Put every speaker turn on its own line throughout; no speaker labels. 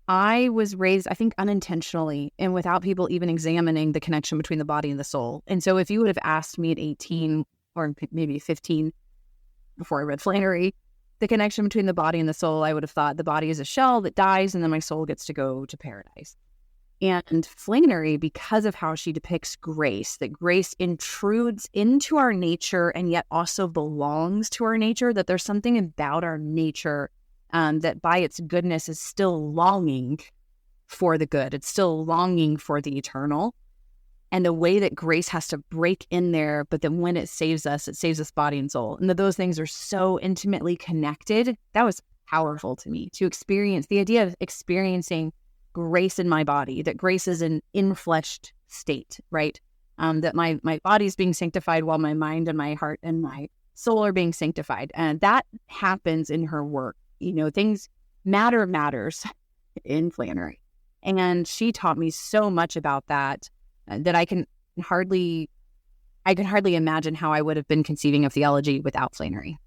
I was raised, I think, unintentionally and without people even examining the connection between the body and the soul. And so if you would have asked me at 18 or maybe 15, before I read Flannery, the connection between the body and the soul, I would have thought the body is a shell that dies and then my soul gets to go to paradise. And Flannery, because of how she depicts grace, that grace intrudes into our nature and yet also belongs to our nature, that there's something about our nature that by its goodness is still longing for the good. It's still longing for the eternal. And the way that grace has to break in there, but then when it saves us body and soul. And that those things are so intimately connected. That was powerful to me to experience the idea of experiencing grace in my body, that grace is an infleshed state, right? That my body is being sanctified while my mind and my heart and my soul are being sanctified. And that happens in her work. Things matters in Flannery. And she taught me so much about that, that I can hardly imagine how I would have been conceiving of theology without Flannery.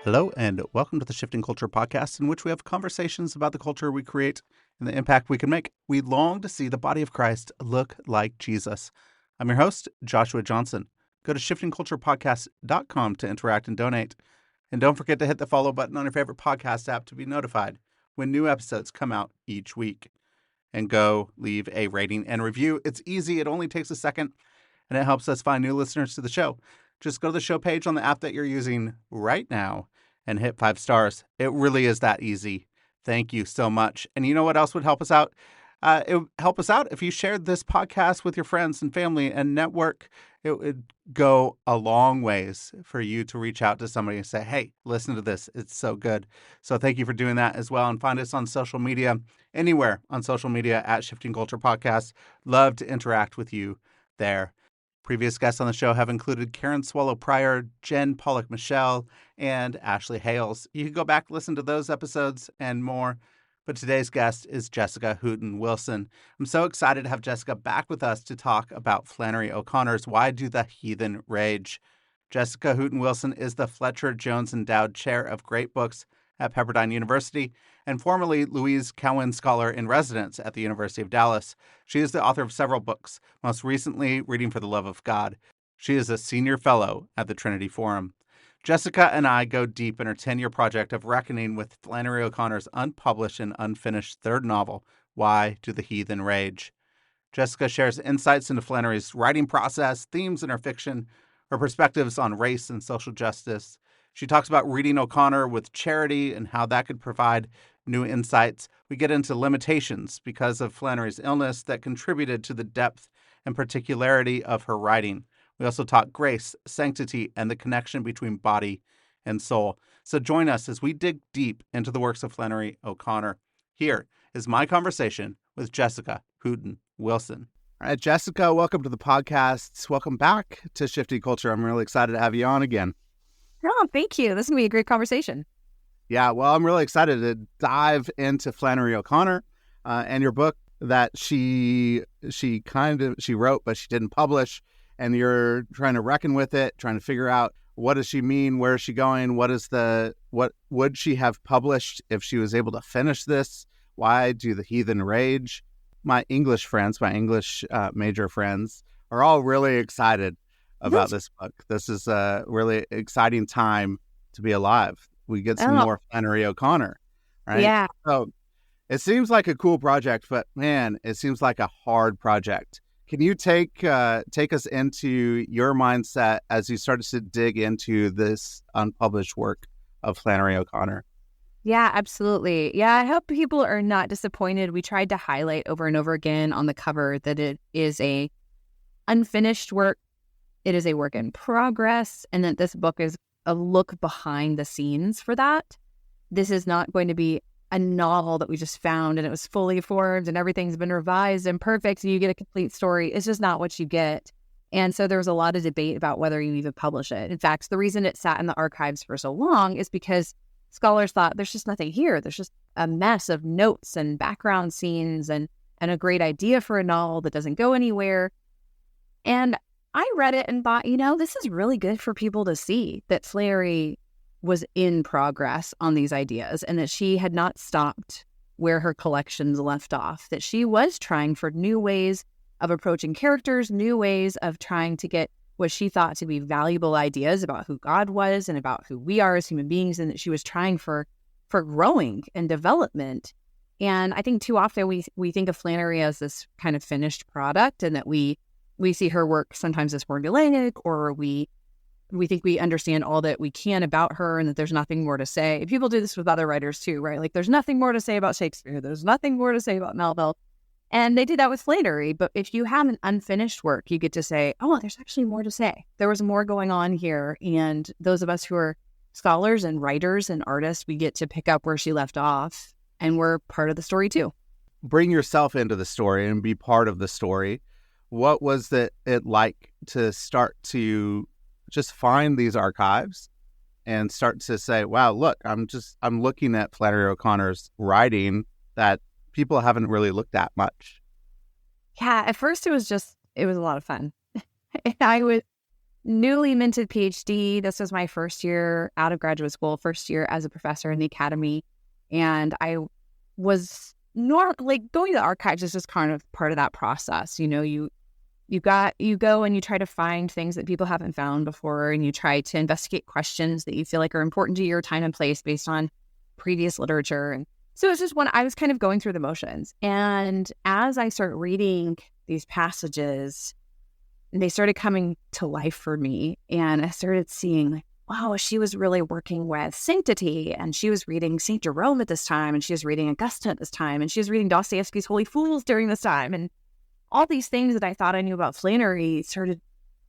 Hello, and welcome to the Shifting Culture podcast, in which we have conversations about the culture we create and the impact we can make. We long to see the body of Christ look like Jesus. I'm your host, Joshua Johnson. Go to shiftingculturepodcast.com to interact and donate. And don't forget to hit the follow button on your favorite podcast app to be notified when new episodes come out each week. And go leave a rating and review. It's easy. It only takes a second, and it helps us find new listeners to the show. Just go to the show page on the app that you're using right now and hit 5 stars. It really is that easy. Thank you so much. And you know what else would help us out? It would help us out if you shared this podcast with your friends and family and network. It would go a long ways for you to reach out to somebody and say, hey, listen to this. It's so good. So thank you for doing that as well. And find us on social media, anywhere on social media at Shifting Culture Podcast. Love to interact with you there. Previous guests on the show have included Karen Swallow Pryor, Jen Pollock Michelle, and Ashley Hales. You can go back, listen to those episodes and more. But today's guest is Jessica Hooten Wilson. I'm so excited to have Jessica back with us to talk about Flannery O'Connor's Why Do the Heathen Rage? Jessica Hooten Wilson is the Fletcher Jones Endowed Chair of Great Books at Pepperdine University and formerly Louise Cowan Scholar in Residence at the University of Dallas. She is the author of several books, most recently Reading for the Love of God. She is a senior fellow at the Trinity Forum. Jessica and I go deep in her 10-year project of reckoning with Flannery O'Connor's unpublished and unfinished third novel, Why Do the Heathen Rage? Jessica shares insights into Flannery's writing process, themes in her fiction, her perspectives on race and social justice. She talks about reading O'Connor with charity and how that could provide new insights. We get into limitations because of Flannery's illness that contributed to the depth and particularity of her writing. We also talk grace, sanctity, and the connection between body and soul. So join us as we dig deep into the works of Flannery O'Connor. Here is my conversation with Jessica Hooten Wilson. All right, Jessica, welcome to the podcast. Welcome back to Shifting Culture. I'm really excited to have you on again.
Oh, thank you. This is going to be a great conversation.
Yeah, well, I'm really excited to dive into Flannery O'Connor and your book that she wrote, but she didn't publish. And you're trying to reckon with it, trying to figure out what does she mean, where is she going, what would she have published if she was able to finish this? Why do the heathen rage? My English friends, my English major friends, are all really excited about this book. This is a really exciting time to be alive. We get some more Flannery O'Connor, right?
Yeah.
So it seems like a cool project, but man, it seems like a hard project. Can you take us into your mindset as you started to dig into this unpublished work of Flannery O'Connor?
Yeah, absolutely. Yeah, I hope people are not disappointed. We tried to highlight over and over again on the cover that it is a unfinished work. It is a work in progress, and that this book is a look behind the scenes for that. This is not going to be a novel that we just found and it was fully formed and everything's been revised and perfect and you get a complete story. It's just not what you get. And so there was a lot of debate about whether you even publish it. In fact, the reason it sat in the archives for so long is because scholars thought there's just nothing here. There's just a mess of notes and background scenes and and a great idea for a novel that doesn't go anywhere. And I read it and thought, this is really good for people to see that Flannery was in progress on these ideas and that she had not stopped where her collections left off, that she was trying for new ways of approaching characters, new ways of trying to get what she thought to be valuable ideas about who God was and about who we are as human beings, and that she was trying for growing and development. And I think too often we think of Flannery as this kind of finished product, and that we see her work sometimes as formulaic, or we think we understand all that we can about her and that there's nothing more to say. People do this with other writers too, right? Like there's nothing more to say about Shakespeare. There's nothing more to say about Melville. And they did that with Flannery. But if you have an unfinished work, you get to say, oh, there's actually more to say. There was more going on here. And those of us who are scholars and writers and artists, we get to pick up where she left off. And we're part of the story too.
Bring yourself into the story and be part of the story. What was it like to start to just find these archives and start to say, wow, look, I'm looking at Flannery O'Connor's writing that people haven't really looked at much?
Yeah, at first it was a lot of fun. I was newly minted PhD. This was my first year out of graduate school, first year as a professor in the academy. And I was going to the archives is just kind of part of that process. You go and you try to find things that people haven't found before, and you try to investigate questions that you feel like are important to your time and place based on previous literature. And so it's just I was kind of going through the motions. And as I started reading these passages, they started coming to life for me. And I started seeing, wow, she was really working with sanctity. And she was reading St. Jerome at this time. And she was reading Augusta at this time. And she was reading Dostoevsky's Holy Fools during this time. And all these things that I thought I knew about Flannery started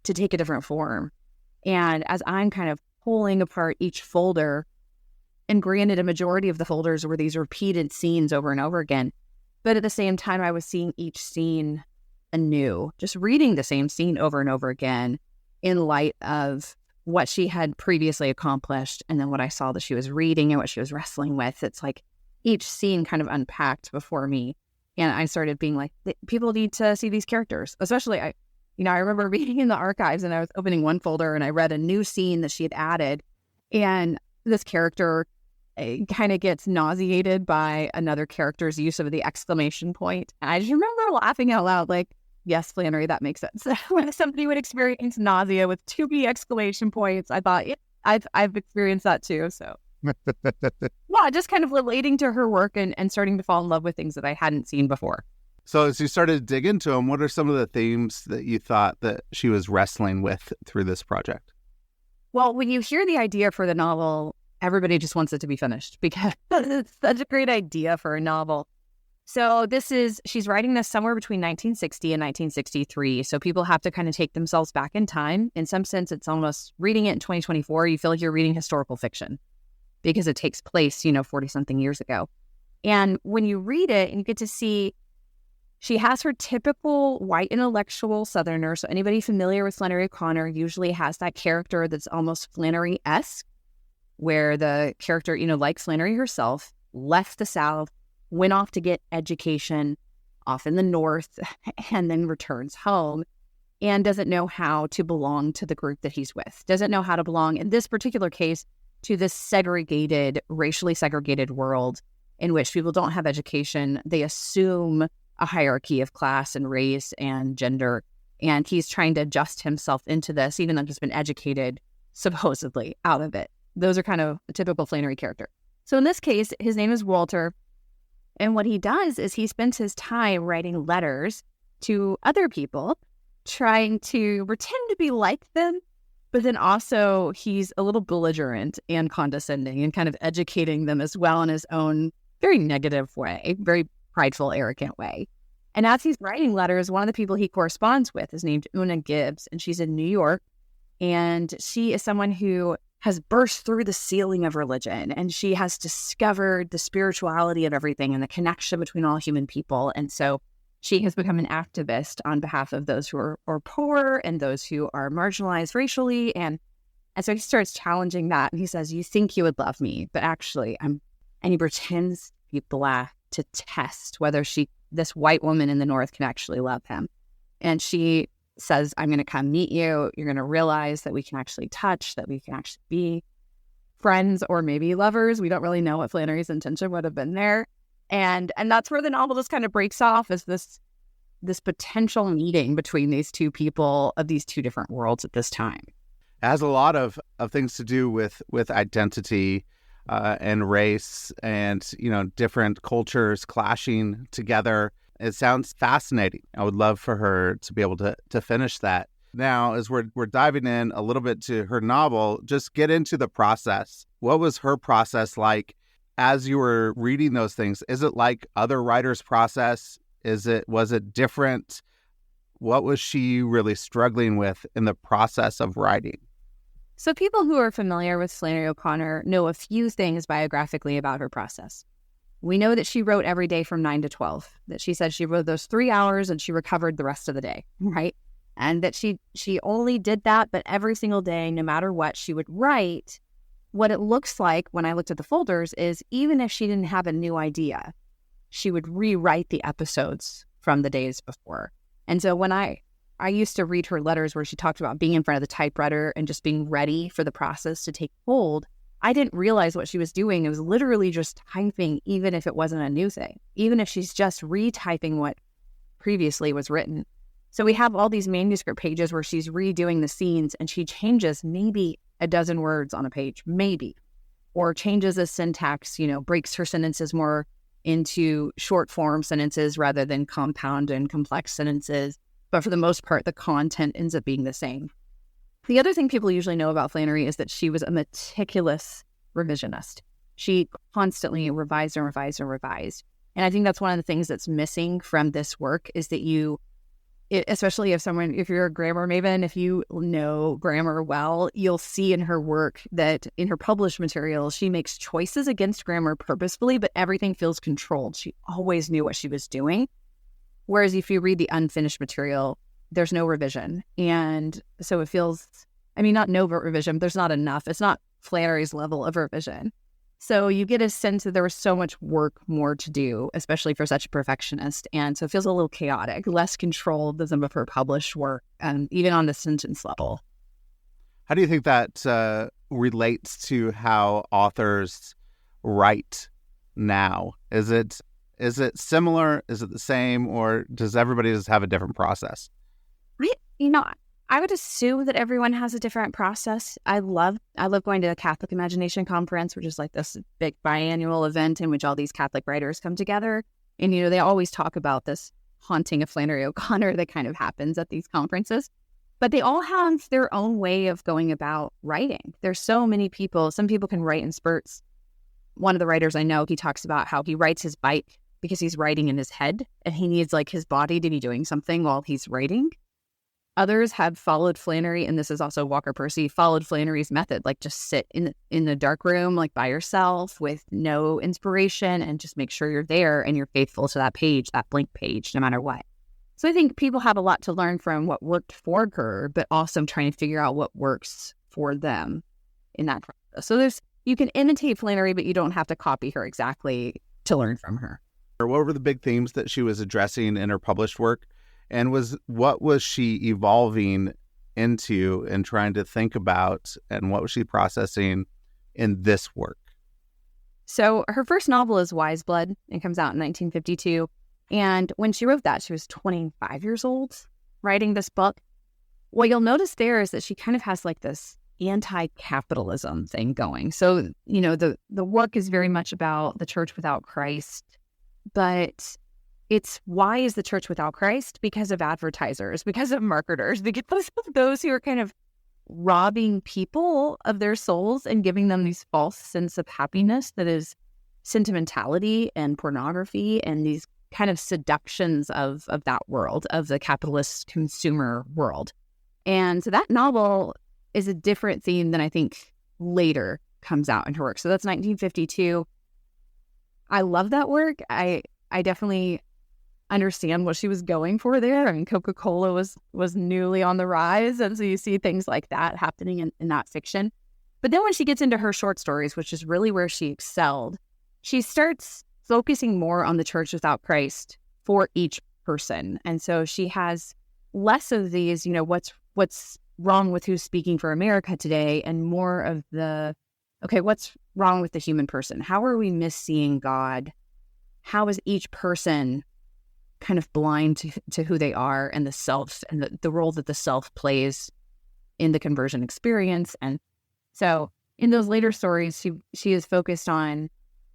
to take a different form. And as I'm kind of pulling apart each folder, and granted, a majority of the folders were these repeated scenes over and over again, but at the same time, I was seeing each scene anew, just reading the same scene over and over again in light of what she had previously accomplished, and then what I saw that she was reading and what she was wrestling with. It's like each scene kind of unpacked before me. And I started being like, people need to see these characters. Especially, I remember being in the archives and I was opening one folder and I read a new scene that she had added. And this character kind of gets nauseated by another character's use of the exclamation point. And I just remember laughing out loud, like, yes, Flannery, that makes sense. When somebody would experience nausea with 2B exclamation points, I thought, yeah, I've experienced that too. So. Yeah, just kind of relating to her work and starting to fall in love with things that I hadn't seen before.
So as you started to dig into them, what are some of the themes that you thought that she was wrestling with through this project?
Well, when you hear the idea for the novel, everybody just wants it to be finished because it's such a great idea for a novel. So she's writing this somewhere between 1960 and 1963. So people have to kind of take themselves back in time. In some sense, it's almost reading it in 2024, you feel like you're reading historical fiction, because it takes place, 40-something years ago. And when you read it and you get to see, she has her typical white intellectual Southerner. So anybody familiar with Flannery O'Connor usually has that character that's almost Flannery-esque, where the character, like Flannery herself, left the South, went off to get education off in the North, and then returns home and doesn't know how to belong to the group that he's with, doesn't know how to belong, in this particular case, to this segregated, racially segregated world in which people don't have education. They assume a hierarchy of class and race and gender. And he's trying to adjust himself into this, even though he's been educated, supposedly, out of it. Those are kind of a typical Flannery character. So in this case, his name is Walter. And what he does is he spends his time writing letters to other people, trying to pretend to be like them. But then also he's a little belligerent and condescending and kind of educating them as well in his own very negative way, very prideful, arrogant way. And as he's writing letters, one of the people he corresponds with is named Una Gibbs, and she's in New York. And she is someone who has burst through the ceiling of religion, and she has discovered the spirituality of everything and the connection between all human people. And so she has become an activist on behalf of those who are poor and those who are marginalized racially. And so he starts challenging that. And he says, you think you would love me, but actually and he pretends to be black to test whether she this white woman in the North can actually love him. And she says, I'm going to come meet you. You're going to realize that we can actually touch, that we can actually be friends or maybe lovers. We don't really know what Flannery's intention would have been there. And that's where the novel just kind of breaks off, as this potential meeting between these two people of these two different worlds at this time.
It has a lot of things to do with identity and race and, different cultures clashing together. It sounds fascinating. I would love for her to be able to finish that. Now, as we're diving in a little bit to her novel, just get into the process. What was her process like as you were reading those things? Is it like other writers' process? Was it different? What was she really struggling with in the process of writing?
So people who are familiar with Flannery O'Connor know a few things biographically about her process. We know that she wrote every day from 9 to 12, that she said she wrote those 3 hours and she recovered the rest of the day, right? And that she only did that, but every single day, no matter what, she would write. What it looks like when I looked at the folders is even if she didn't have a new idea, she would rewrite the episodes from the days before. And so when I used to read her letters where she talked about being in front of the typewriter and just being ready for the process to take hold, I didn't realize what she was doing. It was literally just typing, even if it wasn't a new thing, even if she's just retyping what previously was written. So we have all these manuscript pages where she's redoing the scenes and she changes maybe a dozen words on a page, maybe, or changes the syntax, breaks her sentences more into short form sentences rather than compound and complex sentences. But for the most part, the content ends up being the same. The other thing people usually know about Flannery is that she was a meticulous revisionist. She constantly revised and revised and revised. And I think that's one of the things that's missing from this work is that especially if you're a grammar maven, if you know grammar well, you'll see in her work that in her published material, she makes choices against grammar purposefully, but everything feels controlled. She always knew what she was doing. Whereas if you read the unfinished material, there's no revision. And so it feels, not no revision, there's not enough. It's not Flannery's level of revision. So you get a sense that there was so much work more to do, especially for such a perfectionist. And so it feels a little chaotic, less controlled than some of her published work, even on the sentence level.
How do you think that relates to how authors write now? Is it similar? Is it the same? Or does everybody just have a different process?
I would assume that everyone has a different process. I love going to a Catholic Imagination Conference, which is like this big biannual event in which all these Catholic writers come together. And, they always talk about this haunting of Flannery O'Connor that kind of happens at these conferences. But they all have their own way of going about writing. There's so many people. Some people can write in spurts. One of the writers I know, he talks about how he rides his bike because he's writing in his head and he needs his body to be doing something while he's writing. Others have followed Flannery, and this is also Walker Percy, followed Flannery's method, just sit in the dark room, by yourself with no inspiration and just make sure you're there and you're faithful to that page, that blank page, no matter what. So I think people have a lot to learn from what worked for her, but also trying to figure out what works for them in that process. So you can imitate Flannery, but you don't have to copy her exactly to learn from her.
What were the big themes that she was addressing in her published work? And what was she evolving into and trying to think about, and what was she processing in this work?
So her first novel is Wise Blood. It comes out in 1952. And when she wrote that, she was 25 years old writing this book. What you'll notice there is that she kind of has this anti-capitalism thing going. So, the work is very much about the church without Christ, but it's why is the church without Christ? Because of advertisers, because of marketers, because of those who are kind of robbing people of their souls and giving them these false sense of happiness that is sentimentality and pornography and these kind of seductions of that world, of the capitalist consumer world. And so that novel is a different theme than I think later comes out in her work. So that's 1952. I love that work. I definitely understand what she was going for there. Coca-Cola was newly on the rise. And so you see things like that happening in that fiction. But then when she gets into her short stories, which is really where she excelled, she starts focusing more on the church without Christ for each person. And so she has less of these, what's wrong with who's speaking for America today, and more of the, okay, what's wrong with the human person? How are we misseeing God? How is each person kind of blind to who they are and the self and the role that the self plays in the conversion experience? And so in those later stories, she is focused on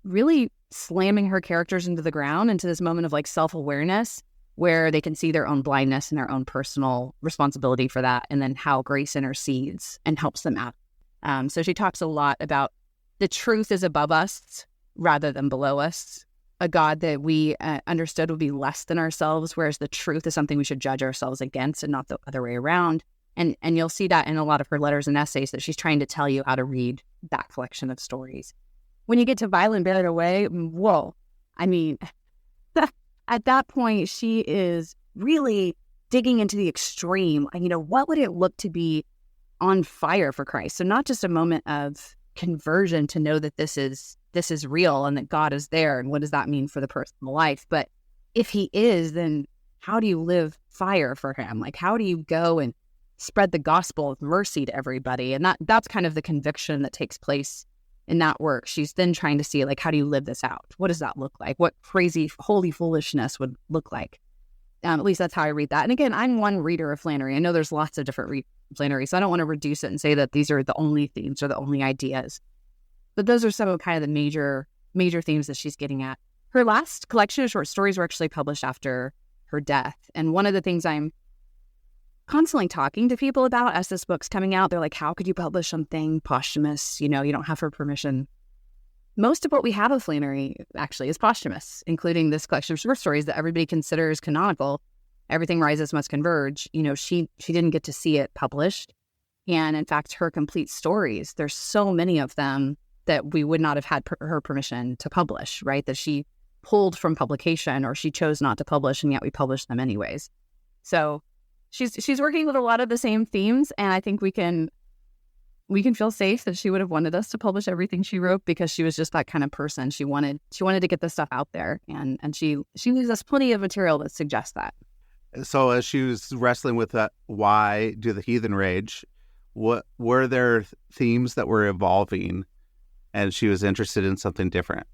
really slamming her characters into the ground, into this moment of like self-awareness where they can see their own blindness and their own personal responsibility for that, and then how grace intercedes and helps them out. So she talks a lot about the truth is above us rather than below us, a God that we understood would be less than ourselves, whereas the truth is something we should judge ourselves against and not the other way around. And you'll see that in a lot of her letters and essays, that she's trying to tell you how to read that collection of stories. When you get to Violent Buried Away, whoa. I mean, at that point, she is really digging into the extreme. What would it look to be on fire for Christ? So not just a moment of conversion to know that this is real and that God is there, and what does that mean for the personal life? But if he is, then how do you live fire for him? Like, how do you go and spread the gospel of mercy to everybody? And that's kind of the conviction that takes place in that work. She's then trying to see, like, how do you live this out? What does that look like? What crazy, holy foolishness would look like? At least that's how I read that. And again, I'm one reader of Flannery. I know there's lots of different readers of Flannery, so I don't want to reduce it and say that these are the only themes or the only ideas. But those are some of kind of the major themes that she's getting at. Her last collection of short stories were actually published after her death. And one of the things I'm constantly talking to people about as this book's coming out, they're like, how could you publish something posthumous? You don't have her permission. Most of what we have of Flannery actually is posthumous, including this collection of short stories that everybody considers canonical. Everything Rises Must Converge. She didn't get to see it published. And in fact, her complete stories, there's so many of them that we would not have had her permission to publish, right? That she pulled from publication, or she chose not to publish, and yet we published them anyways. So she's working with a lot of the same themes, and I think we can feel safe that she would have wanted us to publish everything she wrote, because she was just that kind of person. She wanted to get this stuff out there, and she leaves us plenty of material that suggests that.
So as she was wrestling with that, why do the heathen rage? What were there themes that were evolving, and she was interested in something different?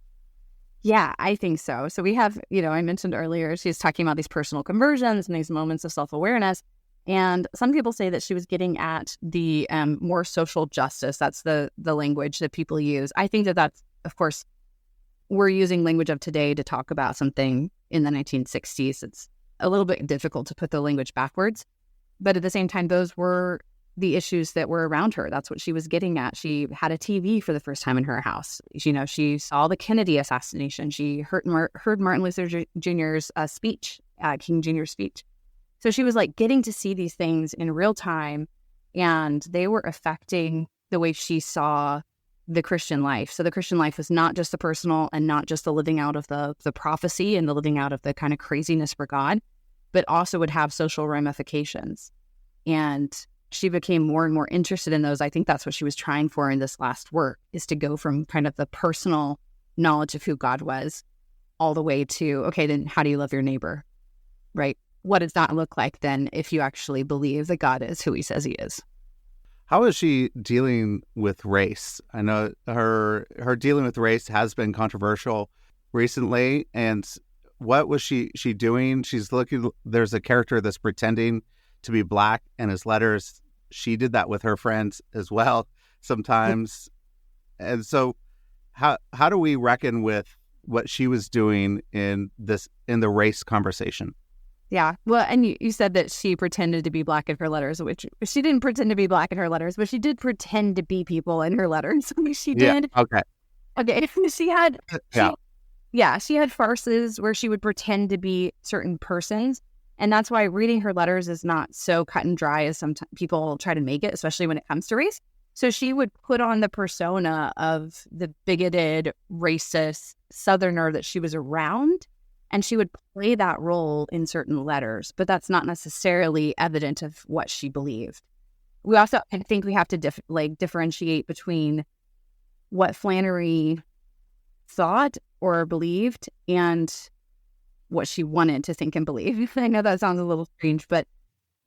Yeah, I think so. So we have, I mentioned earlier, she's talking about these personal conversions and these moments of self-awareness. And some people say that she was getting at the more social justice. That's the language that people use. I think that's, of course, we're using language of today to talk about something in the 1960s. It's a little bit difficult to put the language backwards. But at the same time, those were the issues that were around her. That's what she was getting at. She had a TV for the first time in her house. She saw the Kennedy assassination. She heard Martin Luther Jr.'s speech, King Jr.'s speech. So she was like getting to see these things in real time, and they were affecting the way she saw the Christian life. So the Christian life was not just the personal and not just the living out of the prophecy and the living out of the kind of craziness for God, but also would have social ramifications. And she became more and more interested in those. I think that's what she was trying for in this last work, is to go from kind of the personal knowledge of who God was all the way to, okay, then how do you love your neighbor, right? What does that look like then if you actually believe that God is who he says he is?
How is she dealing with race? I know her dealing with race has been controversial recently. And what was she doing? She's looking, there's a character that's pretending to be Black in his letters. She did that with her friends as well sometimes. And so how do we reckon with what she was doing in the race conversation?
Yeah. Well, and you said that she pretended to be Black in her letters, which she didn't pretend to be Black in her letters, but she did pretend to be people in her letters. She did.
Yeah, okay.
She had farces where she would pretend to be certain persons. And that's why reading her letters is not so cut and dry as some people try to make it, especially when it comes to race. So she would put on the persona of the bigoted, racist Southerner that she was around, and she would play that role in certain letters, but that's not necessarily evident of what she believed. We also, I think we have to differentiate between what Flannery thought or believed and what she wanted to think and believe. I know that sounds a little strange, but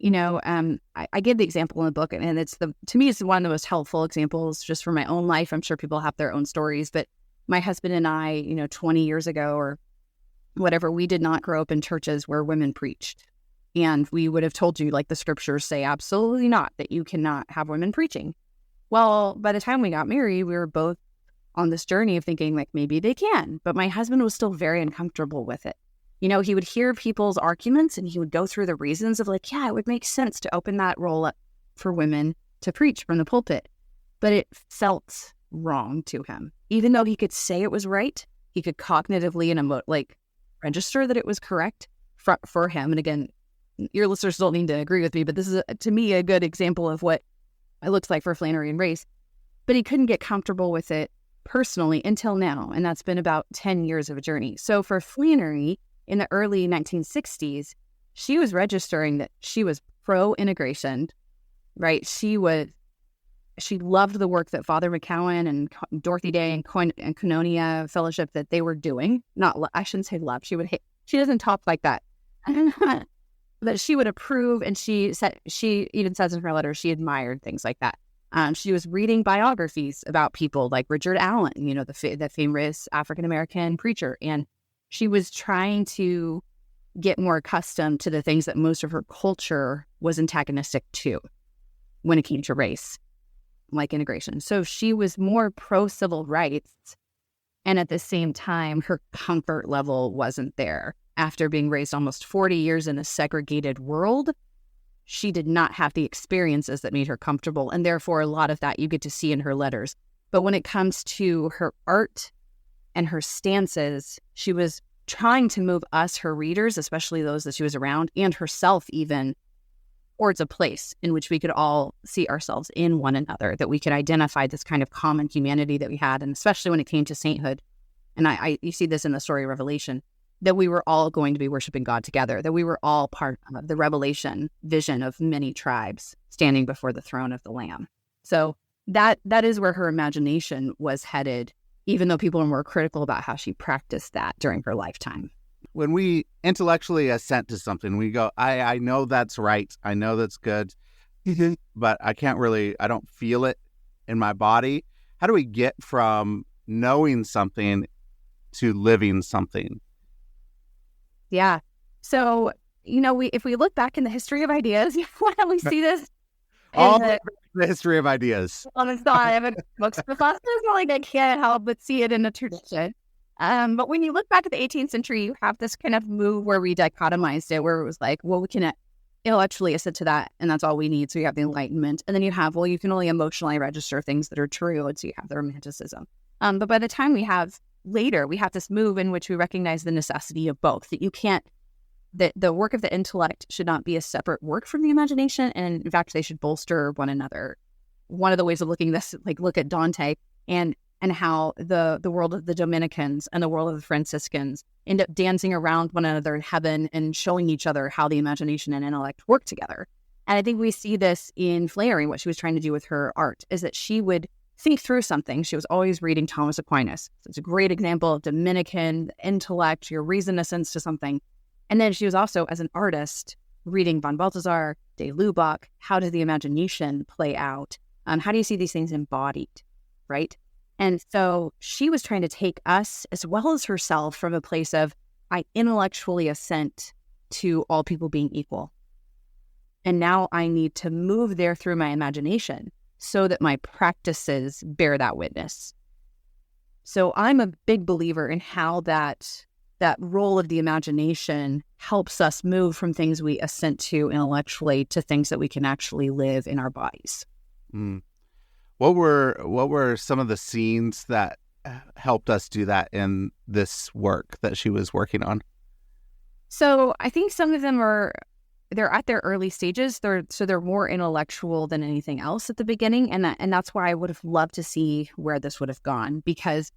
I give the example in the book, and to me, it's one of the most helpful examples just for my own life. I'm sure people have their own stories, but my husband and I, 20 years ago or whatever, we did not grow up in churches where women preached. And we would have told you, like the scriptures say, absolutely not, that you cannot have women preaching. Well, by the time we got married, we were both on this journey of thinking like maybe they can. But my husband was still very uncomfortable with it. He would hear people's arguments and he would go through the reasons of like, yeah, it would make sense to open that role up for women to preach from the pulpit. But it felt wrong to him. Even though he could say it was right, he could cognitively and register that it was correct for him. And again, your listeners don't need to agree with me, but this is, to me, a good example of what it looks like for Flannery and race. But he couldn't get comfortable with it personally until now. And that's been about 10 years of a journey. So for Flannery, in the early 1960s, she was registering that she was pro-integration, right? She loved the work that Father McCowan and Dorothy Day and Koinonia Fellowship that they were doing. I shouldn't say love. She doesn't talk like that. That she would approve, and she even says in her letter she admired things like that. She was reading biographies about people like Richard Allen, the famous African-American preacher, and she was trying to get more accustomed to the things that most of her culture was antagonistic to when it came to race, like integration. So she was more pro-civil rights, and at the same time, her comfort level wasn't there. After being raised almost 40 years in a segregated world, she did not have the experiences that made her comfortable, and therefore a lot of that you get to see in her letters. But when it comes to her art and her stances, she was trying to move us, her readers, especially those that she was around, and herself even, towards a place in which we could all see ourselves in one another, that we could identify this kind of common humanity that we had, and especially when it came to sainthood. And you see this in the story of Revelation, that we were all going to be worshiping God together, that we were all part of the Revelation vision of many tribes standing before the throne of the Lamb. So that is where her imagination was headed, even though people are more critical about how she practiced that during her lifetime.
When we intellectually assent to something, we go, I know that's right. I know that's good, but I don't feel it in my body. How do we get from knowing something to living something?
Yeah. So, if we look back in the history of ideas, why don't we see this?
All the history of ideas.
On the side, I haven't books for classes, like I can't help but see it in a tradition. But when you look back at the 18th century, you have this kind of move where we dichotomized it, where it was like, well, we can intellectually assent to that, and that's all we need. So you have the Enlightenment. And then you have, well, you can only emotionally register things that are true, and so you have the Romanticism. But by the time we have this move in which we recognize the necessity of both, that you can't, that the work of the intellect should not be a separate work from the imagination, and in fact, they should bolster one another. One of the ways of looking at this, like look at Dante and how the world of the Dominicans and the world of the Franciscans end up dancing around one another in heaven and showing each other how the imagination and intellect work together. And I think we see this in Flannery. What she was trying to do with her art is that she would think through something. She was always reading Thomas Aquinas. So it's a great example of Dominican intellect, your reasonescence to something. And then she was also, as an artist, reading von Balthasar, de Lubac. How does the imagination play out? How do you see these things embodied, right? And so she was trying to take us, as well as herself, from a place of, I intellectually assent to all people being equal. And now I need to move there through my imagination so that my practices bear that witness. So I'm a big believer in how that role of the imagination helps us move from things we assent to intellectually to things that we can actually live in our bodies.
Mm. What were some of the scenes that helped us do that in this work that she was working on?
So I think some of them they're at their early stages. They're more intellectual than anything else at the beginning, and that's why I would have loved to see where this would have gone, because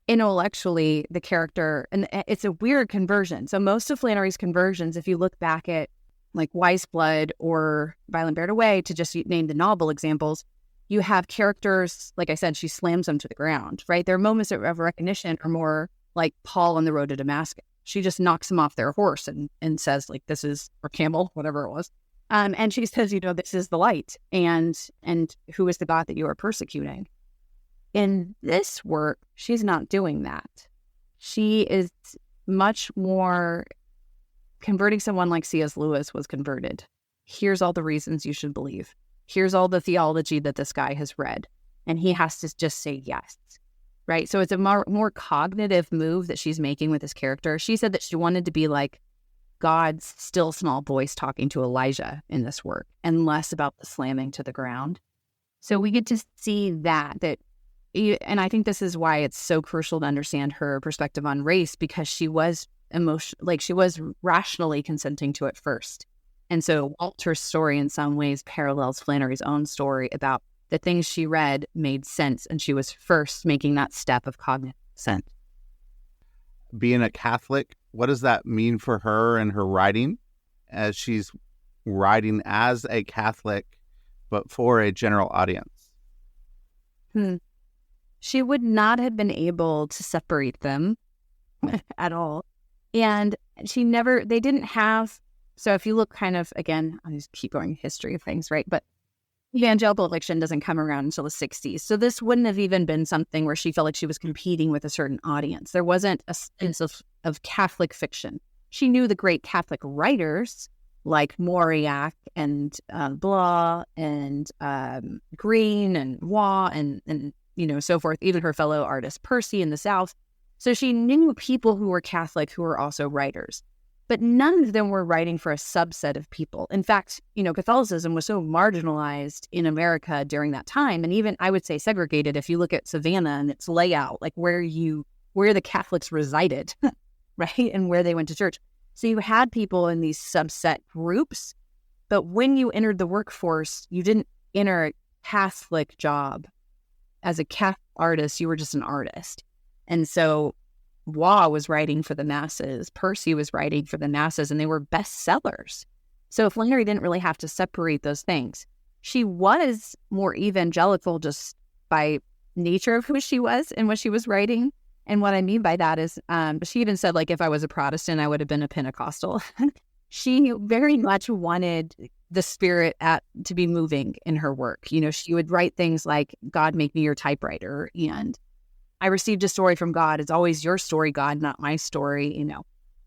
intellectually the character, and it's a weird conversion. So most of Flannery's conversions, if you look back at like Wise Blood or Violent Bear Away, to just name the novel examples, you have characters, like I said, she slams them to the ground, right? Their moments of recognition are more like Paul on the road to Damascus. She just knocks them off their horse and says, like, this is, or camel, whatever it was. And she says, this is the light, and who is the God that you are persecuting? In this work, she's not doing that. She is much more converting someone like C.S. Lewis was converted. Here's all the reasons you should believe. Here's all the theology that this guy has read. And he has to just say yes, right? So it's a more cognitive move that she's making with this character. She said that she wanted to be like God's still small voice talking to Elijah in this work, and less about the slamming to the ground. So we get to see that, and I think this is why it's so crucial to understand her perspective on race, because she was she was rationally consenting to it first. And so Walter's story in some ways parallels Flannery's own story about the things she read made sense, and she was first making that step of cognitive consent.
Being a Catholic, what does that mean for her and her writing, as she's writing as a Catholic, but for a general audience?
She would not have been able to separate them at all. And they didn't have, so if you look kind of, again, I just keep going history of things, right? But evangelical fiction doesn't come around until the 60s. So this wouldn't have even been something where she felt like she was competing with a certain audience. There wasn't a sense of Catholic fiction. She knew the great Catholic writers like Mauriac and Blah and Green and Waugh and so forth, even her fellow artist Percy in the South. So she knew people who were Catholic who were also writers. But none of them were writing for a subset of people. In fact, Catholicism was so marginalized in America during that time, and even, I would say, segregated. If you look at Savannah and its layout, like where the Catholics resided, right, and where they went to church. So you had people in these subset groups, but when you entered the workforce, you didn't enter a Catholic job. As a Catholic artist, you were just an artist. And so Waugh was writing for the masses, Percy was writing for the masses, and they were bestsellers. So Flannery didn't really have to separate those things. She was more evangelical just by nature of who she was and what she was writing. And what I mean by that is, she even said, like, if I was a Protestant, I would have been a Pentecostal. She very much wanted the Spirit to be moving in her work. She would write things like, God, make me your typewriter, and I received a story from God. It's always your story, God, not my story.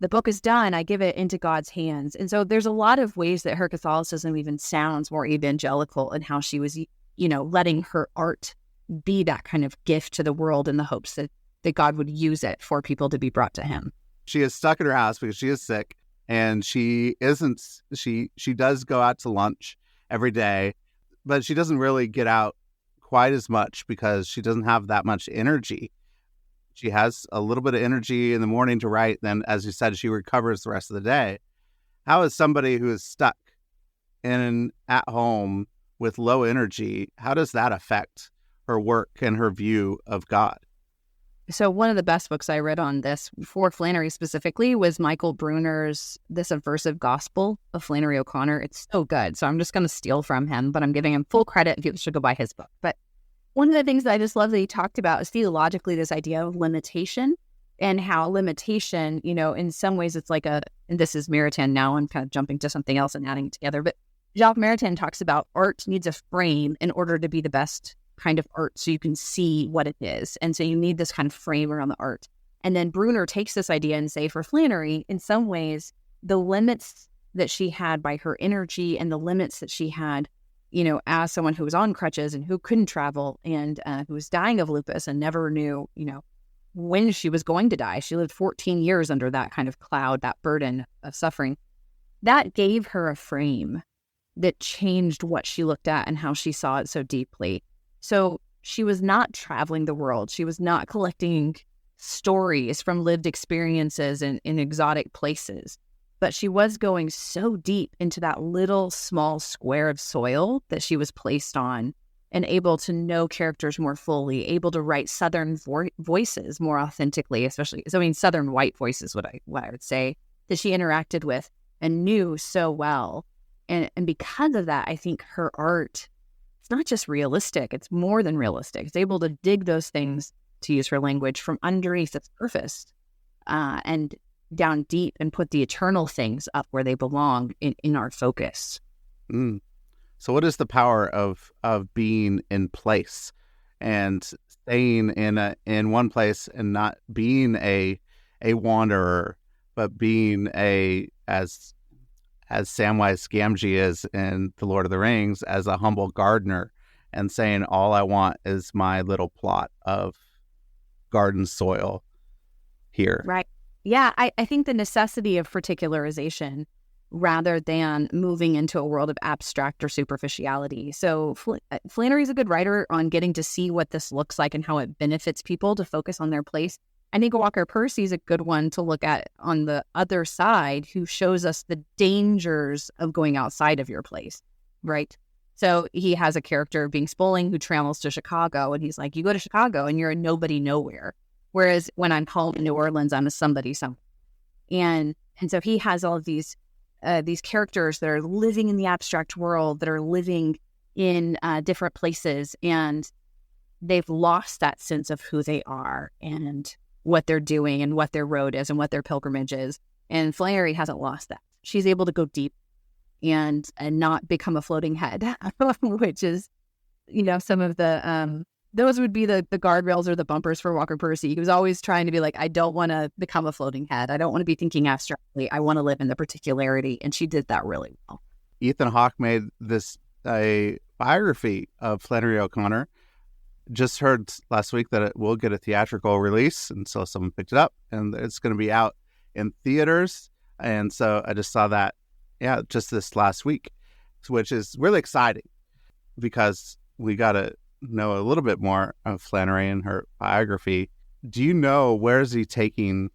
The book is done. I give it into God's hands. And so there's a lot of ways that her Catholicism even sounds more evangelical in how she was, letting her art be that kind of gift to the world in the hopes that God would use it for people to be brought to him.
She is stuck in her house because she is sick, and she does go out to lunch every day, but she doesn't really get out quite as much because she doesn't have that much energy. She has a little bit of energy in the morning to write, then, as you said, she recovers the rest of the day. How is somebody who is stuck at home with low energy, how does that affect her work and her view of God?
So one of the best books I read on this for Flannery specifically was Michael Bruner's The Subversive Gospel of Flannery O'Connor. It's so good. So I'm just going to steal from him, but I'm giving him full credit. People should go buy his book. But one of the things that I just love that he talked about is theologically this idea of limitation, and how limitation, in some ways it's like and this is Maritain now, I'm kind of jumping to something else and adding it together. But Jacques Maritain talks about art needs a frame in order to be the best kind of art, so you can see what it is. And so you need this kind of frame around the art. And then Bruner takes this idea and say, for Flannery, in some ways, the limits that she had by her energy and the limits that she had, as someone who was on crutches and who couldn't travel and who was dying of lupus and never knew, when she was going to die. She lived 14 years under that kind of cloud, that burden of suffering. That gave her a frame that changed what she looked at and how she saw it so deeply. So she was not traveling the world. She was not collecting stories from lived experiences in exotic places. But she was going so deep into that little small square of soil that she was placed on, and able to know characters more fully, able to write Southern voices more authentically, especially, Southern white voices, what I would say, that she interacted with and knew so well. And because of that, I think her art, it's not just realistic, it's more than realistic. It's able to dig those things, to use her language, from underneath the surface. And down deep and put the eternal things up where they belong in our focus.
Mm. So what is the power of being in place and staying in one place and not being a wanderer, but being as Samwise Gamgee is in The Lord of the Rings, as a humble gardener, and saying, all I want is my little plot of garden soil here.
Right. Yeah, I think the necessity of particularization rather than moving into a world of abstract or superficiality. So Flannery's a good writer on getting to see what this looks like and how it benefits people to focus on their place. I think Walker Percy's a good one to look at on the other side, who shows us the dangers of going outside of your place, right? So he has a character, being Spolling, who travels to Chicago, and he's like, you go to Chicago and you're a nobody nowhere. Whereas when I'm home in New Orleans, I'm a somebody somewhere. And so he has all of these characters that are living in the abstract world, that are living in different places, and they've lost that sense of who they are and what they're doing and what their road is and what their pilgrimage is. And Flannery hasn't lost that. She's able to go deep and not become a floating head, which is, some of the those would be the guardrails or the bumpers for Walker Percy. He was always trying to be like, I don't want to become a floating head. I don't want to be thinking abstractly. I want to live in the particularity. And she did that really well.
Ethan Hawke made a biography of Flannery O'Connor. Just heard last week that it will get a theatrical release. And so someone picked it up and it's going to be out in theaters. And so I just saw that, just this last week, which is really exciting because we got to know a little bit more of Flannery and her biography. Do you know, where is he taking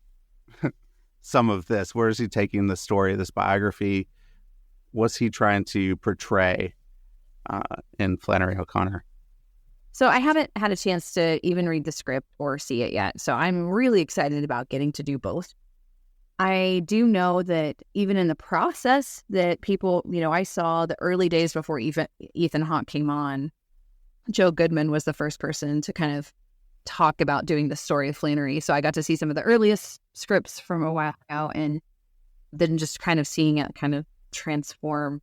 some of this? Where is he taking the story, this biography? What's he trying to portray in Flannery O'Connor?
So I haven't had a chance to even read the script or see it yet. So I'm really excited about getting to do both. I do know that even in the process that people, I saw the early days before Ethan Hawke came on, Joe Goodman was the first person to kind of talk about doing the story of Flannery. So I got to see some of the earliest scripts from a while ago, and then just kind of seeing it kind of transform.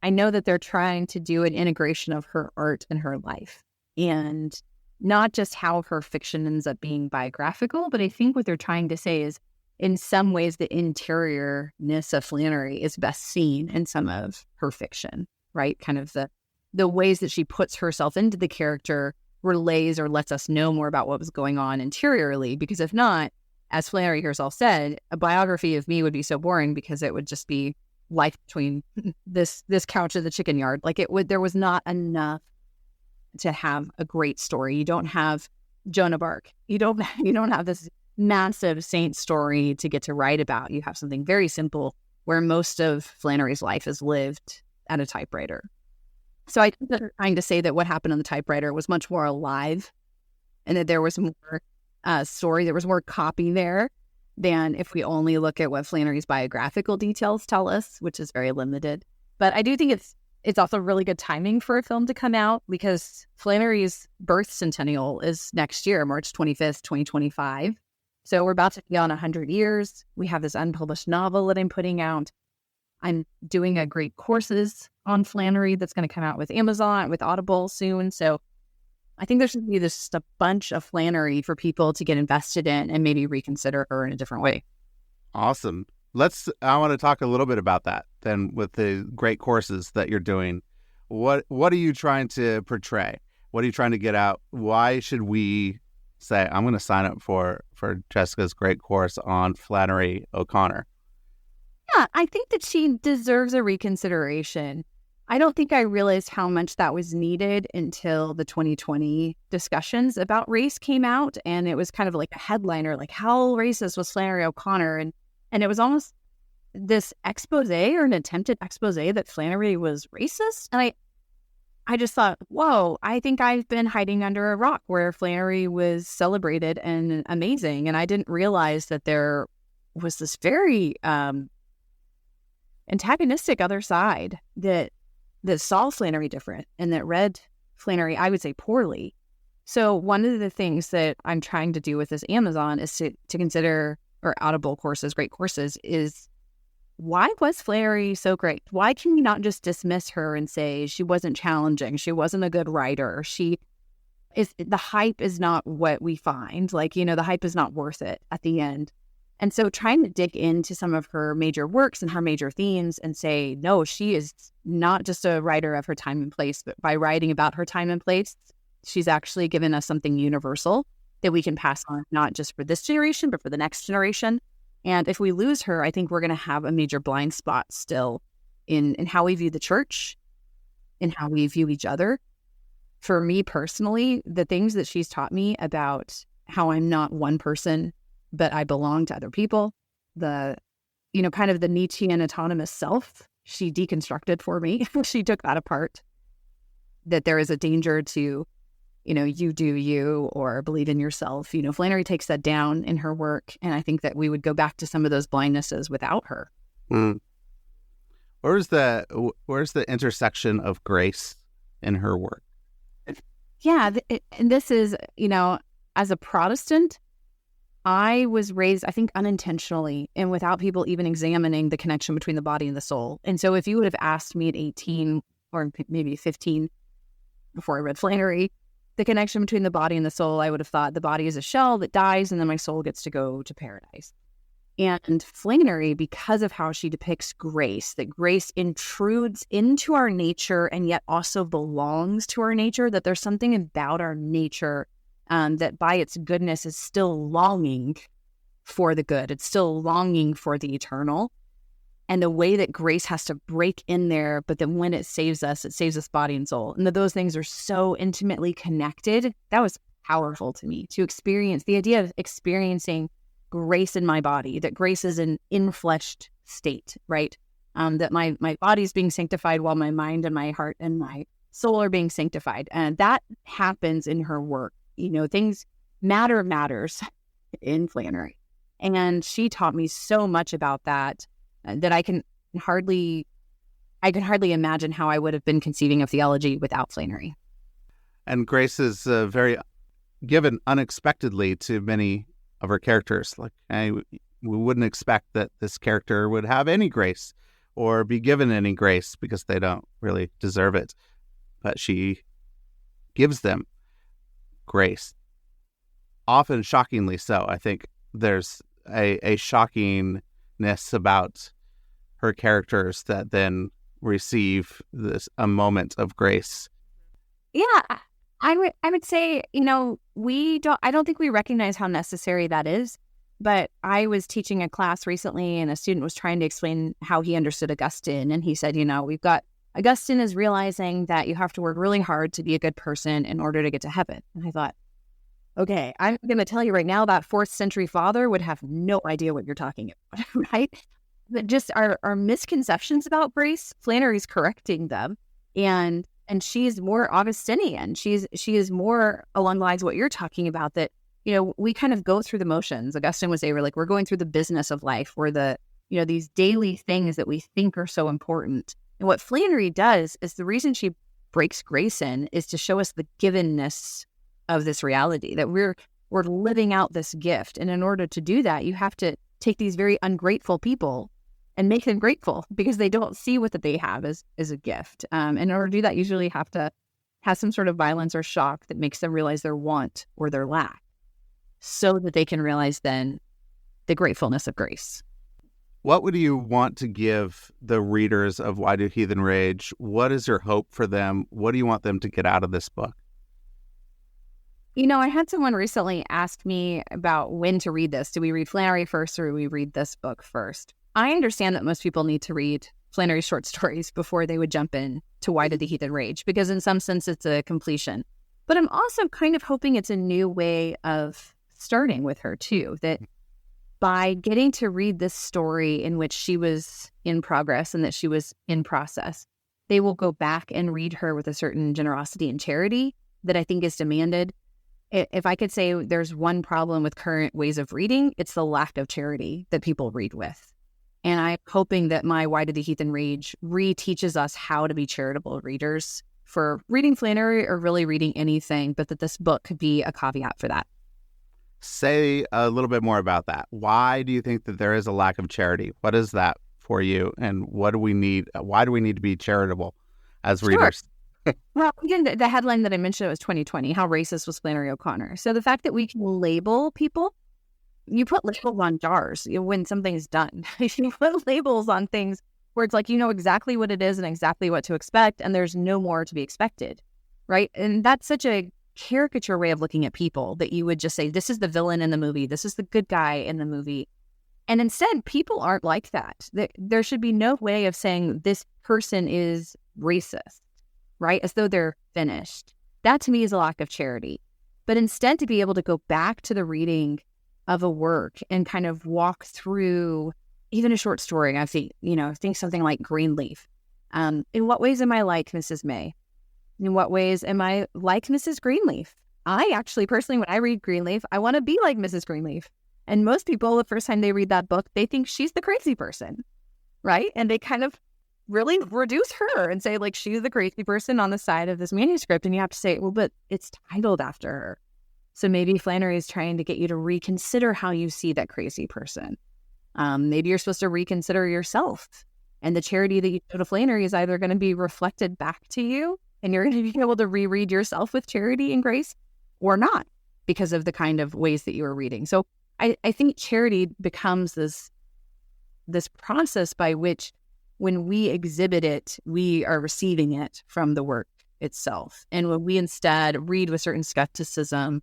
I know that they're trying to do an integration of her art and her life, and not just how her fiction ends up being biographical, but I think what they're trying to say is, in some ways, the interiorness of Flannery is best seen in some of her fiction, right? Kind of the ways that she puts herself into the character relays or lets us know more about what was going on interiorly. Because if not, as Flannery herself said, a biography of me would be so boring because it would just be life between this couch and the chicken yard. Like there was not enough to have a great story. You don't have Joan of Arc. You don't have this massive saint story to get to write about. You have something very simple where most of Flannery's life is lived at a typewriter. So I think they're trying to say that what happened on the typewriter was much more alive, and that there was more story, there was more copy there than if we only look at what Flannery's biographical details tell us, which is very limited. But I do think it's also really good timing for a film to come out, because Flannery's birth centennial is next year, March 25th, 2025. So we're about to be on 100 years. We have this unpublished novel that I'm putting out. I'm doing a great courses on Flannery that's going to come out with Amazon, with Audible soon. So I think there's going to be just a bunch of Flannery for people to get invested in and maybe reconsider her in a different way.
Awesome. I want to talk a little bit about that then, with the great courses that you're doing. What are you trying to portray? What are you trying to get out? Why should we say, I'm going to sign up for Jessica's great course on Flannery O'Connor?
Yeah, I think that she deserves a reconsideration. I don't think I realized how much that was needed until the 2020 discussions about race came out, and it was kind of like a headliner, like, how racist was Flannery O'Connor? And it was almost this expose or an attempted expose that Flannery was racist. And I just thought, whoa, I think I've been hiding under a rock where Flannery was celebrated and amazing. And I didn't realize that there was this very antagonistic other side that saw Flannery different and that read Flannery, I would say, poorly. So one of the things that I'm trying to do with this Amazon is to consider or audible courses, great courses, is why was Flannery so great? Why can we not just dismiss her and say she wasn't challenging, she wasn't a good writer, the hype is not what we find. The hype is not worth it at the end. And so trying to dig into some of her major works and her major themes and say, no, she is not just a writer of her time and place, but by writing about her time and place, she's actually given us something universal that we can pass on, not just for this generation, but for the next generation. And if we lose her, I think we're going to have a major blind spot still in how we view the church, in how we view each other. For me personally, the things that she's taught me about how I'm not one person, but I belong to other people, kind of the Nietzschean autonomous self, she deconstructed for me. She took that apart, that there is a danger to, you do you, or believe in yourself. Flannery takes that down in her work, and I think that we would go back to some of those blindnesses without her.
Where's the intersection of grace in her work?
Yeah, and this is, as a Protestant, I was raised, I think, unintentionally and without people even examining the connection between the body and the soul. And so if you would have asked me at 18 or maybe 15, before I read Flannery, the connection between the body and the soul, I would have thought the body is a shell that dies and then my soul gets to go to paradise. And Flannery, because of how she depicts grace, that grace intrudes into our nature and yet also belongs to our nature, that there's something about our nature that by its goodness is still longing for the good. It's still longing for the eternal. And the way that grace has to break in there, but then when it saves us body and soul. And that those things are so intimately connected. That was powerful to me, to experience the idea of experiencing grace in my body, that grace is an infleshed state, right? That my body is being sanctified while my mind and my heart and my soul are being sanctified. And that happens in her work. Things matters in Flannery. And she taught me so much about that, that I can hardly imagine how I would have been conceiving of theology without Flannery.
And grace is very given unexpectedly to many of her characters. We wouldn't expect that this character would have any grace or be given any grace because they don't really deserve it. But she gives them grace, often shockingly so. I think there's a shockingness about her characters that then receive a moment of grace.
Yeah, I would say, I don't think we recognize how necessary that is. But I was teaching a class recently and a student was trying to explain how he understood Augustine. And he said, we've got Augustine is realizing that you have to work really hard to be a good person in order to get to heaven. And I thought, okay, I'm going to tell you right now that 4th century father would have no idea what you're talking about, right? But just our misconceptions about grace, Flannery's correcting them. And she's more Augustinian. She is more along the lines of what you're talking about, that, we kind of go through the motions. Augustine would say, we're going through the business of life, where these daily things that we think are so important. And what Flannery does is, the reason she breaks grace in is to show us the givenness of this reality, that we're living out this gift. And in order to do that, you have to take these very ungrateful people and make them grateful, because they don't see what that they have as a gift. In order to do that, you usually have to have some sort of violence or shock that makes them realize their want or their lack, so that they can realize then the gratefulness of grace.
What would you want to give the readers of Why Do Heathen Rage? What is your hope for them? What do you want them to get out of this book?
I had someone recently ask me about when to read this. Do we read Flannery first, or do we read this book first? I understand that most people need to read Flannery's short stories before they would jump in to Why Do the Heathen Rage, because in some sense it's a completion. But I'm also kind of hoping it's a new way of starting with her too, that by getting to read this story in which she was in progress and that she was in process, they will go back and read her with a certain generosity and charity that I think is demanded. If I could say there's one problem with current ways of reading, it's the lack of charity that people read with. And I'm hoping that my Why Do the Heathen Rage reteaches us how to be charitable readers for reading Flannery or really reading anything, but that this book could be a caveat for that.
Say a little bit more about that. Why do you think that there is a lack of charity? What is that for you? And what do we need? Why do we need to be charitable as readers?
Well, again, the headline that I mentioned was 2020, how racist was Flannery O'Connor. So the fact that we can label people, you put labels on jars when something's done. You put labels on things where it's like, you know exactly what it is and exactly what to expect, and there's no more to be expected, right? And that's such a caricature way of looking at people that you would just say, this is the villain in the movie, this is the good guy in the movie. And instead, people aren't like that. There should be no way of saying this person is racist, right? As though they're finished. That to me is a lack of charity. But instead, to be able to go back to the reading of a work and kind of walk through even a short story. I think, think something like Greenleaf. In what ways am I like Mrs. May? In what ways am I like Mrs. Greenleaf? I actually, personally, when I read Greenleaf, I want to be like Mrs. Greenleaf. And most people, the first time they read that book, they think she's the crazy person, right? And they kind of really reduce her and say, like, she's the crazy person on the side of this manuscript. And you have to say, well, but it's titled after her. So maybe Flannery is trying to get you to reconsider how you see that crazy person. Maybe you're supposed to reconsider yourself. And the charity that you show to Flannery is either going to be reflected back to you, and you're going to be able to reread yourself with charity and grace, or not, because of the kind of ways that you were reading. So I think charity becomes this process by which, when we exhibit it, we are receiving it from the work itself. And when we instead read with certain skepticism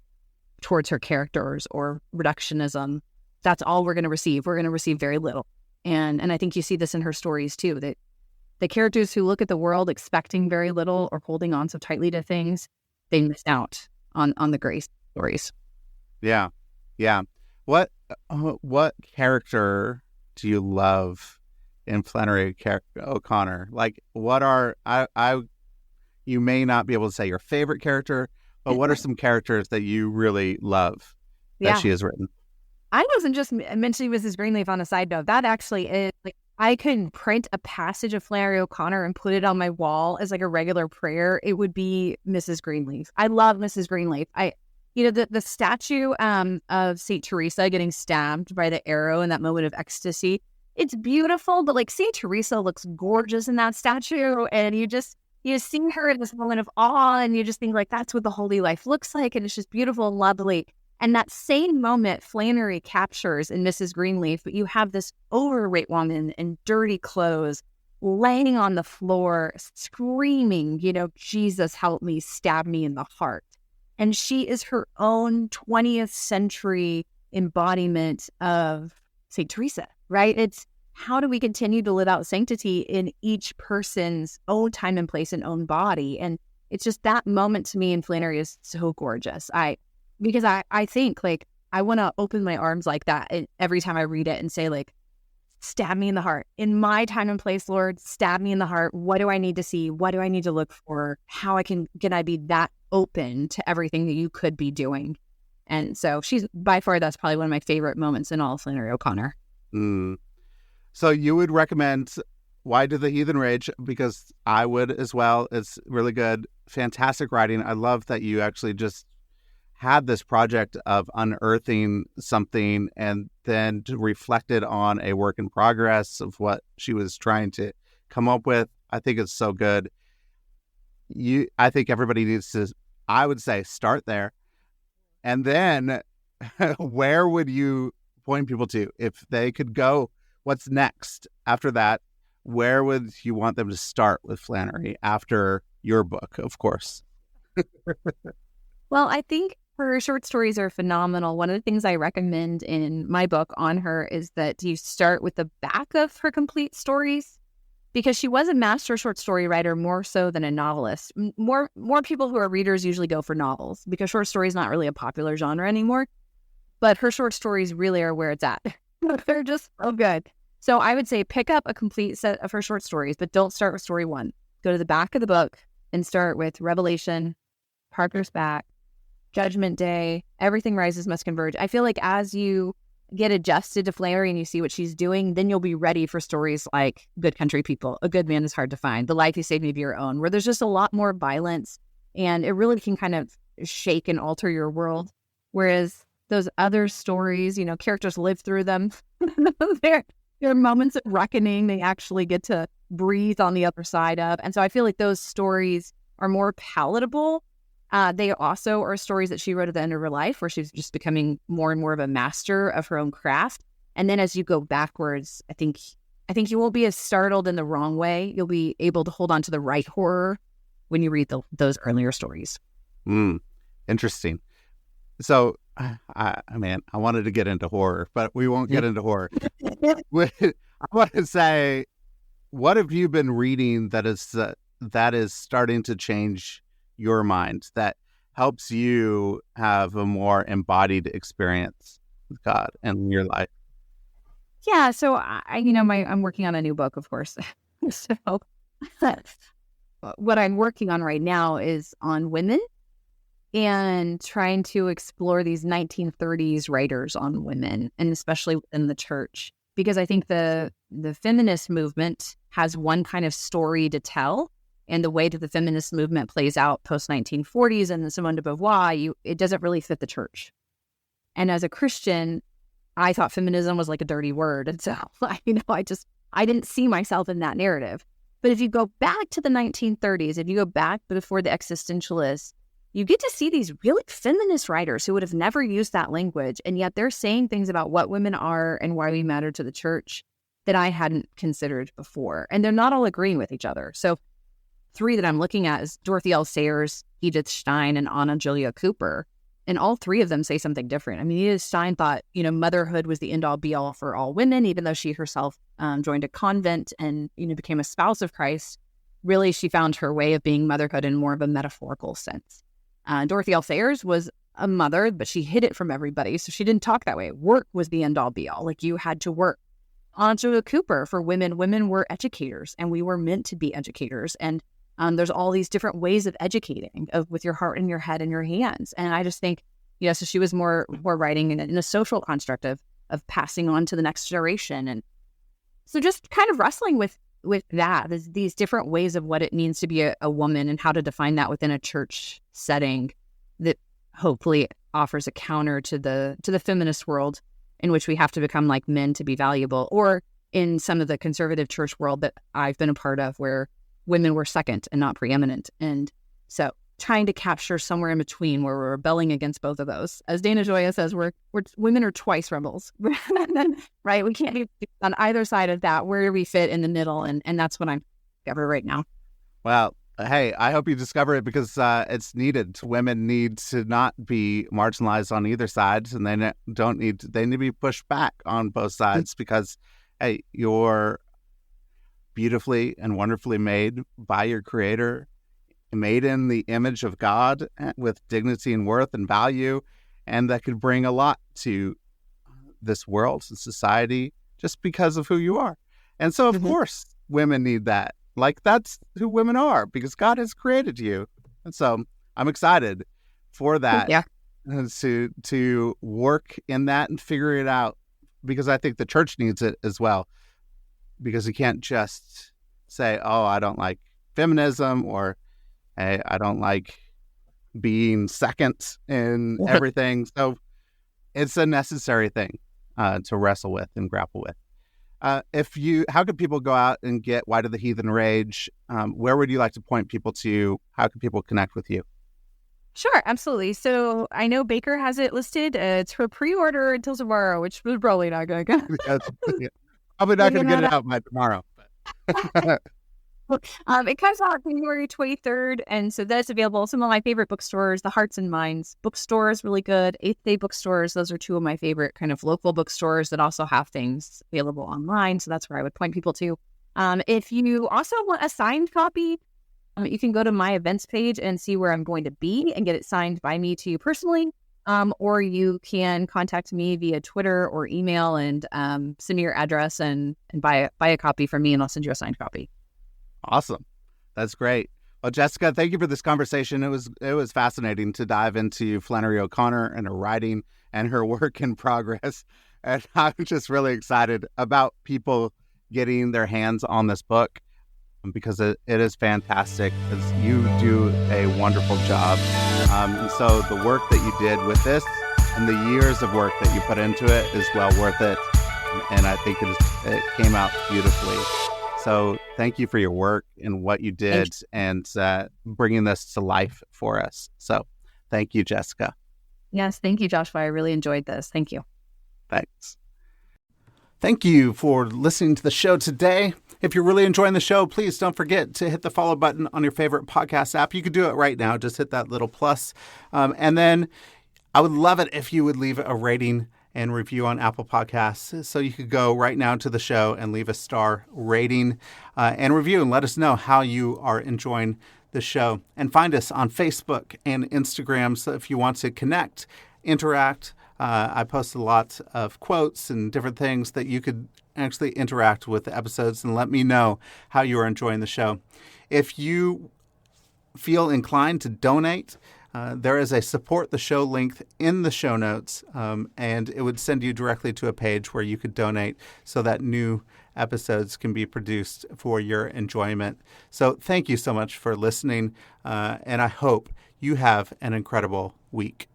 towards her characters or reductionism, that's all we're going to receive. We're going to receive very little. And I think you see this in her stories too, that the characters who look at the world expecting very little or holding on so tightly to things, they miss out on the grace stories. Yeah.
Yeah. What character do you love in Flannery O'Connor? Like, what are you may not be able to say your favorite character, but what are some characters that you really love that she has written?
I wasn't just mentioning Mrs. Greenleaf on a side note. That actually is, like, I could print a passage of Flannery O'Connor and put it on my wall as like a regular prayer. It would be Mrs. Greenleaf. I love Mrs. Greenleaf. The statue of St. Teresa getting stabbed by the arrow in that moment of ecstasy, it's beautiful, but like St. Teresa looks gorgeous in that statue, and you see her in this moment of awe, and you just think, like, that's what the holy life looks like, and it's just beautiful and lovely. And that same moment Flannery captures in Mrs. Greenleaf, but you have this overweight woman in dirty clothes laying on the floor, screaming, Jesus, help me, stab me in the heart. And she is her own 20th century embodiment of St. Teresa, right? It's how do we continue to live out sanctity in each person's own time and place and own body? And it's just that moment to me in Flannery is so gorgeous. Because I think, like, I want to open my arms like that every time I read it and say, like, stab me in the heart. In my time and place, Lord, stab me in the heart. What do I need to see? What do I need to look for? How can I be that open to everything that you could be doing? And so she's, by far, that's probably one of my favorite moments in all of Flannery O'Connor.
So you would recommend Why Do the Heathen Rage? Because I would as well. It's really good. Fantastic writing. I love that you actually just had this project of unearthing something and then reflected on a work in progress of what she was trying to come up with. I think it's so good. I think everybody needs to, I would say, start there. And then where would you point people to if they could go? What's next after that? Where would you want them to start with Flannery after your book, of course?
Well, I think her short stories are phenomenal. One of the things I recommend in my book on her is that you start with the back of her complete stories, because she was a master short story writer more so than a novelist. More people who are readers usually go for novels because short story is not really a popular genre anymore. But her short stories really are where it's at. They're just so good. So I would say pick up a complete set of her short stories, but don't start with story one. Go to the back of the book and start with Revelation, Parker's Back, Judgment Day, Everything Rises Must Converge. I feel like as you get adjusted to Flannery and you see what she's doing, then you'll be ready for stories like Good Country People, A Good Man is Hard to Find, The Life You Saved Me of Your Own, where there's just a lot more violence and it really can kind of shake and alter your world. Whereas those other stories, characters live through them. There are moments of reckoning they actually get to breathe on the other side of. And so I feel like those stories are more palatable. They also are stories that she wrote at the end of her life, where she's just becoming more and more of a master of her own craft. And then as you go backwards, I think you won't be as startled in the wrong way. You'll be able to hold on to the right horror when you read those earlier stories.
Interesting. So, I wanted to get into horror, but we won't get into horror. I want to say, what have you been reading that is starting to change your mind, that helps you have a more embodied experience with God in your life?
Yeah, so I'm working on a new book, of course. So what I'm working on right now is on women and trying to explore these 1930s writers on women, and especially within the church, because I think the feminist movement has one kind of story to tell, and the way that the feminist movement plays out post-1940s and the Simone de Beauvoir, it doesn't really fit the church. And as a Christian, I thought feminism was like a dirty word. And so, I didn't see myself in that narrative. But if you go back to the 1930s, if you go back before the existentialists, you get to see these really feminist writers who would have never used that language. And yet they're saying things about what women are and why we matter to the church that I hadn't considered before. And they're not all agreeing with each other. So 3 that I'm looking at is Dorothy L. Sayers, Edith Stein, and Anna Julia Cooper. And all 3 of them say something different. I mean, Edith Stein thought, motherhood was the end-all be-all for all women, even though she herself joined a convent and, became a spouse of Christ. Really, she found her way of being motherhood in more of a metaphorical sense. Dorothy L. Sayers was a mother, but she hid it from everybody, so she didn't talk that way. Work was the end-all be-all. Like, you had to work. Anna Julia Cooper, for women were educators, and we were meant to be educators. And there's all these different ways of educating, with your heart and your head and your hands. And I just think, so she was more writing in a social construct of passing on to the next generation. And so just kind of wrestling with that, these different ways of what it means to be a woman and how to define that within a church setting that hopefully offers a counter to the feminist world, in which we have to become like men to be valuable, or in some of the conservative church world that I've been a part of, where women were second and not preeminent. And so trying to capture somewhere in between where we're rebelling against both of those. As Dana Gioia says, we're women are twice rebels, right? We can't be on either side of that. Where do we fit in the middle? And that's what I'm discovering right now.
Well, hey, I hope you discover it, because it's needed. Women need to not be marginalized on either side, and they need to be pushed back on both sides, because, hey, you're beautifully and wonderfully made by your Creator, made in the image of God, with dignity and worth and value, and that could bring a lot to this world and society just because of who you are. And so, of course, women need that. Like, that's who women are, because God has created you. And so I'm excited for that.
Yeah.
To work in that and figure it out, because I think the church needs it as well. Because you can't just say, oh, I don't like feminism, or hey, I don't like being second in everything. So it's a necessary thing to wrestle with and grapple with. How could people go out and get Why Do the Heathen Rage? Where would you like to point people to? How can people connect with you?
Sure, absolutely. So I know Baker has it listed. It's for pre-order until tomorrow, which was probably not going to go.
Probably not going to get it out by tomorrow.
It comes out January 23rd, and so that's available. Some of my favorite bookstores, the Hearts and Minds bookstore is really good. 8th Day bookstores, those are 2 of my favorite kind of local bookstores that also have things available online. So that's where I would point people to. If you also want a signed copy, you can go to my events page and see where I'm going to be and get it signed by me to you personally. Or you can contact me via Twitter or email and send me your address and buy a copy from me, and I'll send you a signed copy.
Awesome. That's great. Well, Jessica, thank you for this conversation. It was fascinating to dive into Flannery O'Connor and her writing and her work in progress. And I'm just really excited about people getting their hands on this book, because it is fantastic. You do a wonderful job. So the work that you did with this and the years of work that you put into it is well worth it. And I think it came out beautifully. So thank you for your work and what you did and bringing this to life for us. So thank you, Jessica.
Yes, thank you, Joshua. I really enjoyed this. Thank you.
Thanks. Thank you for listening to the show today. If you're really enjoying the show, please don't forget to hit the follow button on your favorite podcast app. You could do it right now. Just hit that little plus. And then I would love it if you would leave a rating and review on Apple Podcasts. So you could go right now to the show and leave a star rating and review and let us know how you are enjoying the show. And find us on Facebook and Instagram. So if you want to connect, interact, I post a lot of quotes and different things that you could actually interact with the episodes and let me know how you are enjoying the show. If you feel inclined to donate, there is a support the show link in the show notes, and it would send you directly to a page where you could donate so that new episodes can be produced for your enjoyment. So thank you so much for listening, and I hope you have an incredible week.